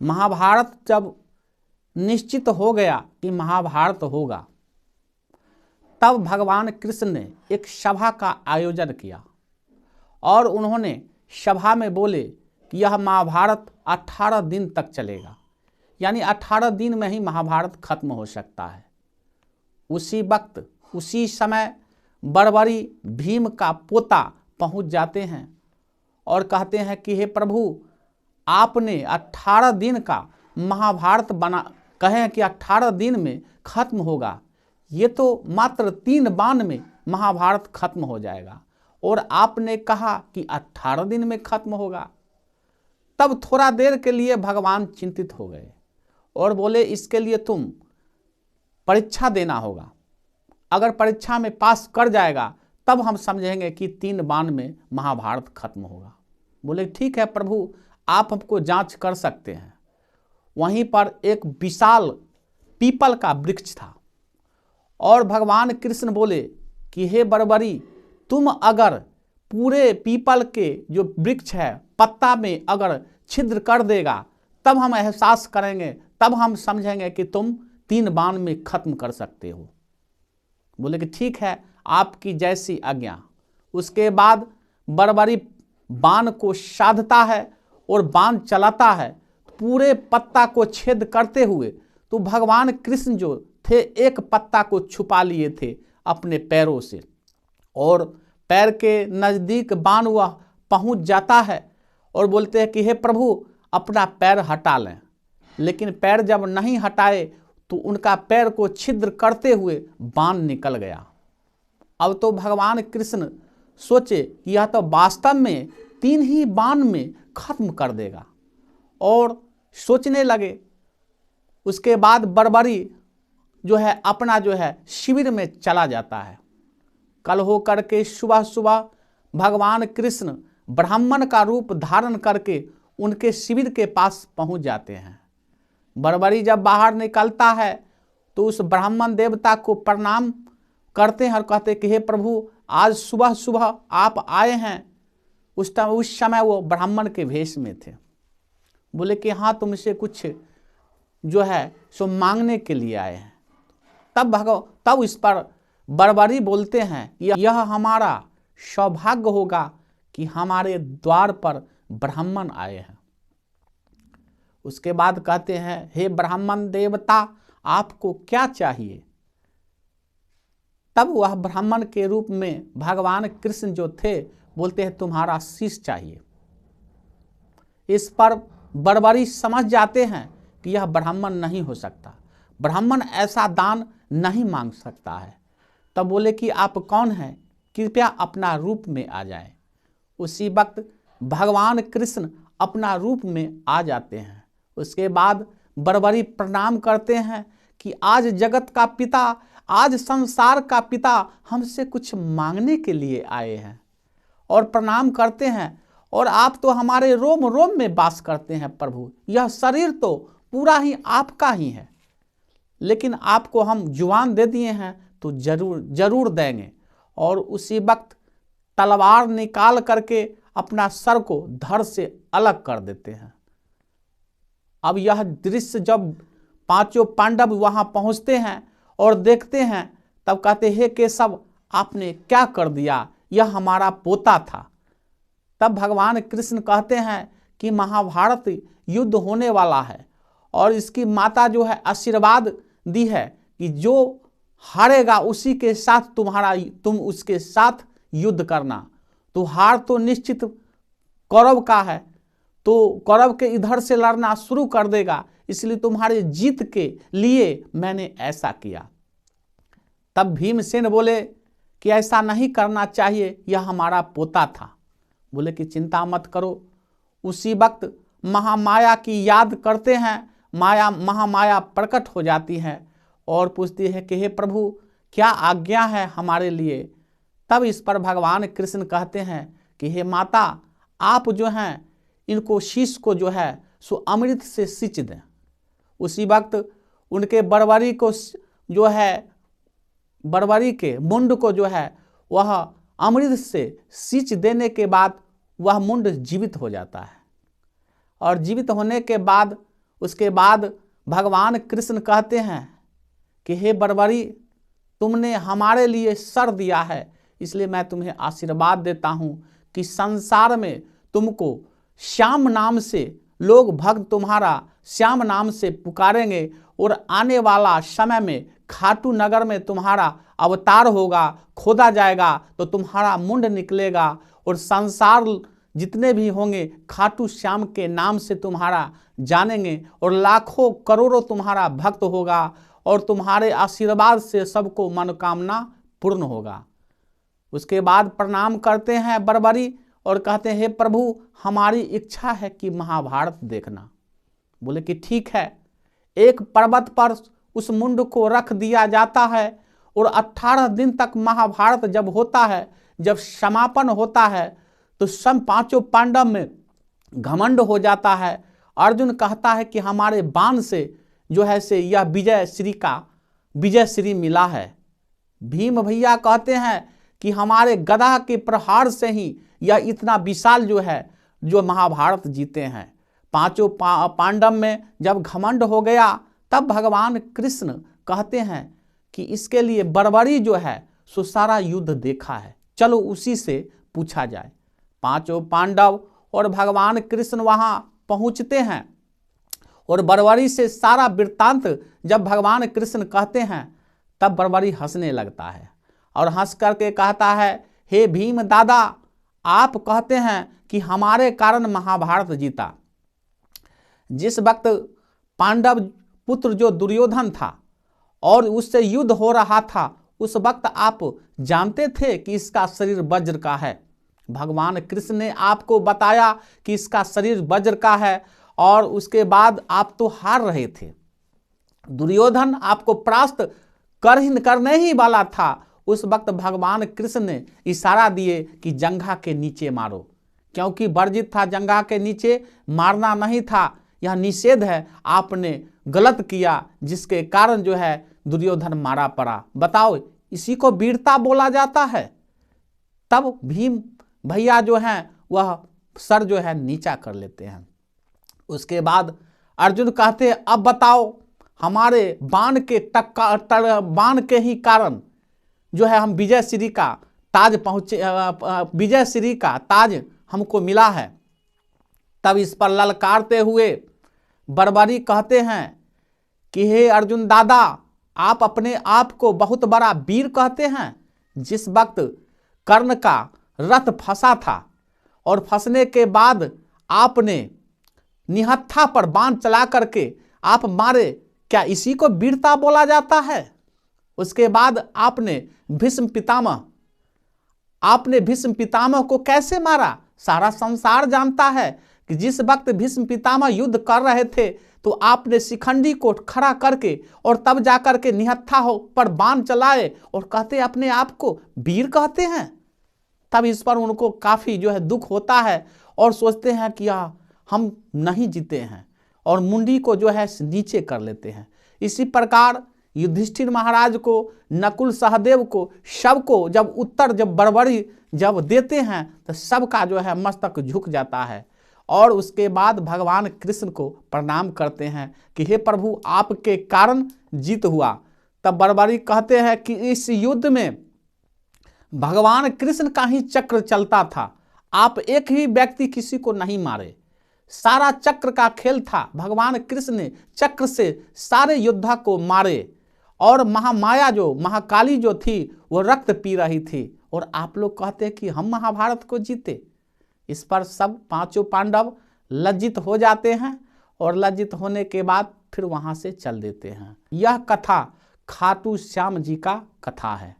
महाभारत जब निश्चित हो गया कि महाभारत होगा, तब भगवान कृष्ण ने एक सभा का आयोजन किया और उन्होंने सभा में बोले कि यह महाभारत 18 दिन तक चलेगा, यानी 18 दिन में ही महाभारत खत्म हो सकता है। उसी वक्त उसी समय बर्बरी भीम का पोता पहुंच जाते हैं और कहते हैं कि हे प्रभु, आपने 18 दिन का महाभारत कहे कि 18 दिन में खत्म होगा, ये तो मात्र 3 बाण में महाभारत खत्म हो जाएगा और आपने कहा कि 18 दिन में खत्म होगा। तब थोड़ा देर के लिए भगवान चिंतित हो गए और बोले, इसके लिए तुम परीक्षा देना होगा, अगर परीक्षा में पास कर जाएगा तब हम समझेंगे कि 3 बाण में महाभारत खत्म होगा। बोले ठीक है प्रभु, आप हमको जांच कर सकते हैं। वहीं पर एक विशाल पीपल का वृक्ष था और भगवान कृष्ण बोले कि हे बर्बरी, तुम अगर पूरे पीपल के जो वृक्ष है पत्ता में अगर छिद्र कर देगा तब हम एहसास करेंगे, तब हम समझेंगे कि तुम 3 बाण में खत्म कर सकते हो। बोले कि ठीक है, आपकी जैसी आज्ञा। उसके बाद बर्बरी बाण को साधता है और बाण चलाता है, पूरे पत्ता को छेद करते हुए तो भगवान कृष्ण जो थे एक पत्ता को छुपा लिए थे अपने पैरों से और पैर के नज़दीक बाण वह पहुंच जाता है और बोलते हैं कि हे प्रभु, अपना पैर हटा लें। लेकिन पैर जब नहीं हटाए तो उनका पैर को छिद्र करते हुए बाण निकल गया। अब तो भगवान कृष्ण सोचे कि यह तो वास्तव में 3 ही बाण में खत्म कर देगा और सोचने लगे। उसके बाद बर्बरी जो है अपना जो है शिविर में चला जाता है। कल हो करके सुबह सुबह भगवान कृष्ण ब्राह्मण का रूप धारण करके उनके शिविर के पास पहुंच जाते हैं। बर्बरी जब बाहर निकलता है तो उस ब्राह्मण देवता को प्रणाम करते हैं और कहते कि हे प्रभु, आज सुबह सुबह आप आए हैं। उस समय वो ब्राह्मण के भेष में थे। बोले कि हाँ, तुमसे कुछ जो है सो मांगने के लिए आए हैं। तब इस पर बर्बरी बोलते हैं यह हमारा सौभाग्य होगा कि हमारे द्वार पर ब्राह्मण आए हैं। उसके बाद कहते हैं हे ब्राह्मण देवता, आपको क्या चाहिए? तब वह ब्राह्मण के रूप में भगवान कृष्ण जो थे बोलते हैं तुम्हारा शीश चाहिए। इस पर बर्बरी समझ जाते हैं कि यह ब्राह्मण नहीं हो सकता, ब्राह्मण ऐसा दान नहीं मांग सकता है। तब बोले कि आप कौन हैं, कृपया अपना रूप में आ जाएं। उसी वक्त भगवान कृष्ण अपना रूप में आ जाते हैं। उसके बाद बर्बरी प्रणाम करते हैं कि आज जगत का पिता, आज संसार का पिता हमसे कुछ मांगने के लिए आए हैं और प्रणाम करते हैं। और आप तो हमारे रोम रोम में वास करते हैं प्रभु, यह शरीर तो पूरा ही आपका ही है, लेकिन आपको हम जुबान दे दिए हैं तो जरूर देंगे। और उसी वक्त तलवार निकाल करके अपना सर को धड़ से अलग कर देते हैं। अब यह दृश्य जब 5 पांडव वहां पहुंचते हैं और देखते हैं तब कहते हे केशव, आपने क्या कर दिया, यह हमारा पोता था। तब भगवान कृष्ण कहते हैं कि महाभारत युद्ध होने वाला है और इसकी माता जो है आशीर्वाद दी है कि जो हारेगा उसी के साथ तुम उसके साथ युद्ध करना। तो हार तो निश्चित कौरव का है, तो कौरव के इधर से लड़ना शुरू कर देगा, इसलिए तुम्हारे जीत के लिए मैंने ऐसा किया। तब भीमसेन बोले कि ऐसा नहीं करना चाहिए, यह हमारा पोता था। बोले कि चिंता मत करो। उसी वक्त महामाया की याद करते हैं, महामाया प्रकट हो जाती है और पूछती है कि हे प्रभु, क्या आज्ञा है हमारे लिए? तब इस पर भगवान कृष्ण कहते हैं कि हे माता, आप जो हैं इनको शीश को जो है सो अमृत से सींच दें। उसी वक्त उनके बर्बरी को जो है बर्बरी के मुंड को जो है वह अमृत से सींच देने के बाद वह मुंड जीवित हो जाता है और जीवित होने के बाद उसके बाद भगवान कृष्ण कहते हैं कि हे बर्बरी, तुमने हमारे लिए सर दिया है, इसलिए मैं तुम्हें आशीर्वाद देता हूं कि संसार में तुमको श्याम नाम से लोग भक्त तुम्हारा श्याम नाम से पुकारेंगे और आने वाला समय में खाटू नगर में तुम्हारा अवतार होगा, खोदा जाएगा तो तुम्हारा मुंड निकलेगा और संसार जितने भी होंगे खाटू श्याम के नाम से तुम्हारा जानेंगे और लाखों करोड़ों तुम्हारा भक्त होगा और तुम्हारे आशीर्वाद से सबको मनोकामना पूर्ण होगा। उसके बाद प्रणाम करते हैं बर्बरी और कहते हैं हे प्रभु, हमारी इच्छा है कि महाभारत देखना। बोले कि ठीक है। एक पर्वत पर उस मुंड को रख दिया जाता है और 18 दिन तक महाभारत जब होता है, जब समापन होता है तो सब पांचों पांडव में घमंड हो जाता है। अर्जुन कहता है कि हमारे बाण से जो है से यह विजय श्री मिला है। भीम भैया कहते हैं कि हमारे गदा के प्रहार से ही यह इतना विशाल जो है जो महाभारत जीते हैं। पांचों पांडव में जब घमंड हो गया तब भगवान कृष्ण कहते हैं कि इसके लिए बर्बरी जो है सो सारा युद्ध देखा है, चलो उसी से पूछा जाए। पांचों पांडव और भगवान कृष्ण वहां पहुंचते हैं और बर्बरी से सारा वृत्तांत जब भगवान कृष्ण कहते हैं तब बर्बरी हंसने लगता है और हंस करके कहता है हे भीम दादा, आप कहते हैं कि हमारे कारण महाभारत जीता। जिस वक्त पांडव पुत्र जो दुर्योधन था और उससे युद्ध हो रहा था, उस वक्त आप जानते थे कि इसका शरीर वज्र का है। भगवान कृष्ण ने आपको बताया कि इसका शरीर वज्र का है और उसके बाद आप तो हार रहे थे। दुर्योधन आपको परास्त करने ही वाला था। उस वक्त भगवान कृष्ण ने इशारा दिए कि जंघा के नीचे मारो, क्योंकि वर्जित था जंघा के नीचे मारना नहीं था, यह निषेध है। आपने गलत किया जिसके कारण जो है दुर्योधन मारा पड़ा। बताओ, इसी को वीरता बोला जाता है। तब भीम भैया जो हैं वह सर जो है नीचा कर लेते हैं। उसके बाद अर्जुन कहते हैं अब बताओ, हमारे बाण के ही कारण जो है हम विजय श्री का ताज पहुंचे, विजय श्री का ताज हमको मिला है। तब इस पर ललकारते हुए बर्बरी कहते हैं कि हे अर्जुन दादा, आप अपने आप को बहुत बड़ा वीर कहते हैं। जिस वक्त कर्ण का रथ फंसा था और फंसने के बाद आपने निहत्था पर बाण चला करके आप मारे, क्या इसी को वीरता बोला जाता है? उसके बाद आपने भीष्म पितामह को कैसे मारा? सारा संसार जानता है कि जिस वक्त भीष्म पितामह युद्ध कर रहे थे तो आपने शिखंडी को खड़ा करके और तब जाकर के निहत्था पर बाण चलाए और कहते अपने आप को वीर कहते हैं। तब इस पर उनको काफी जो है दुख होता है और सोचते हैं कि हम नहीं जीते हैं और मुंडी को जो है नीचे कर लेते हैं। इसी प्रकार युधिष्ठिर महाराज को, नकुल सहदेव को, सबको जब बर्बरी जब देते हैं तो सबका जो है मस्तक झुक जाता है और उसके बाद भगवान कृष्ण को प्रणाम करते हैं कि हे प्रभु, आपके कारण जीत हुआ। तब बर्बरी कहते हैं कि इस युद्ध में भगवान कृष्ण का ही चक्र चलता था, आप एक ही व्यक्ति किसी को नहीं मारे, सारा चक्र का खेल था। भगवान कृष्ण ने चक्र से सारे योद्धा को मारे और महामाया जो महाकाली जो थी वो रक्त पी रही थी और आप लोग कहते हैं कि हम महाभारत को जीते। इस पर सब पांचों पांडव लज्जित हो जाते हैं और लज्जित होने के बाद फिर वहां से चल देते हैं। यह कथा खाटू श्याम जी का कथा है।